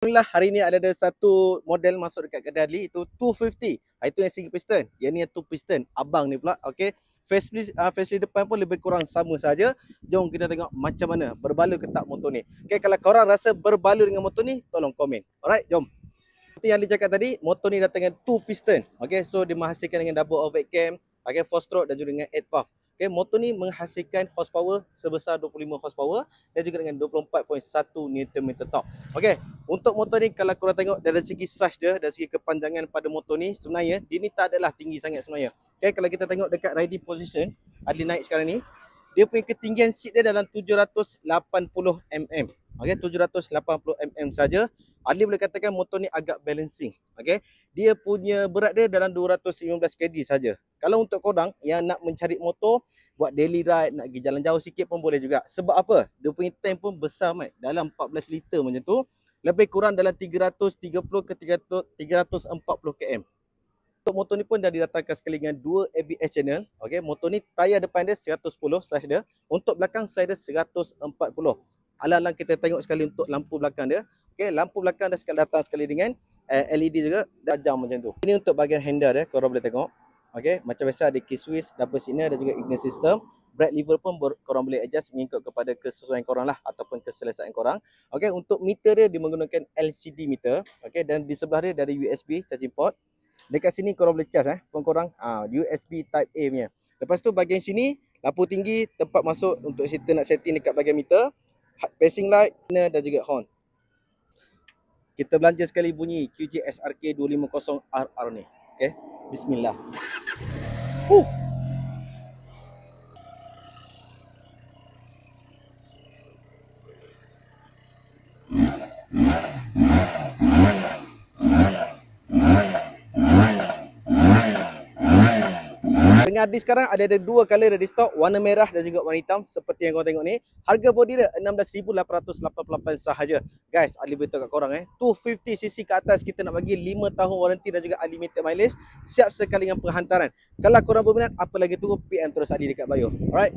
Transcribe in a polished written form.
Alhamdulillah hari ni ada satu model masuk dekat kedai Adli, itu 250. Itu yang single piston. Yang ni yang 2 piston. Abang ni pula, okey. Facelift depan pun lebih kurang sama saja. Jom kita tengok macam mana berbaloi ke tak motor ni. Okey, kalau korang rasa berbaloi dengan motor ni, tolong komen. Alright, jom. Seperti yang dia cakap tadi, motor ni datang dengan 2 piston. Okey, so dia menghasilkan dengan double overhead cam, okey, 4 stroke dan juga dengan 8 valve. Okay, motor ni menghasilkan horsepower sebesar 25 horsepower dan juga dengan 24.1 Nm torque. Okey, untuk motor ni kalau korang tengok dari segi size dia, dari segi kepanjangan pada motor ni, sebenarnya dia ni tak adalah tinggi sangat sebenarnya. Okey, kalau kita tengok dekat riding position, Adli naik sekarang ni, dia punya ketinggian seat dia dalam 780 mm. Okey, 780 mm saja. Adli boleh katakan motor ni agak balancing. Okey, dia punya berat dia dalam 215 kg saja. Kalau untuk korang yang nak mencari motor buat daily ride, nak pergi jalan jauh sikit pun boleh juga. Sebab apa? Dia punya tank pun besar mat, dalam 14 liter macam tu. Lebih kurang dalam 330 ke 340 km. Untuk motor ni pun dah didatangkan sekali dengan 2 ABS channel. Okey, motor ni tayar depan dia 110 saiz dia. Untuk belakang saiz dia 140. Alang-alang kita tengok sekali untuk lampu belakang dia. Okey, lampu belakang dah sekali datang sekali dengan LED juga, dah jam macam tu. Ini untuk bahagian handle dia, korang boleh tengok. Okey, macam biasa ada key switch, double signal dan juga ignition system. Brake lever pun korang boleh adjust mengikut kepada kesesuaian korang lah ataupun keselesaan korang. Okey, untuk meter dia menggunakan LCD meter. Okey, dan di sebelah dia ada USB charging port. Dekat sini korang boleh charge phone korang, USB type A punya. Lepas tu bahagian sini lampu tinggi, tempat masuk untuk kita nak setting dekat bahagian meter, passing light dan juga horn. Kita belanja sekali bunyi QJ SRK 250RR ni. Okey, bismillah. Dengan Adli sekarang ada dua color di stok, warna merah dan juga warna hitam seperti yang korang tengok ni. Harga body dia 16,888 sahaja. Guys, Adli beritahu kat korang 250cc ke atas kita nak bagi 5 tahun waranti dan juga unlimited mileage. Siap sekali dengan penghantaran. Kalau korang berminat, apa lagi tunggu, PM terus Adli dekat bio. Alright.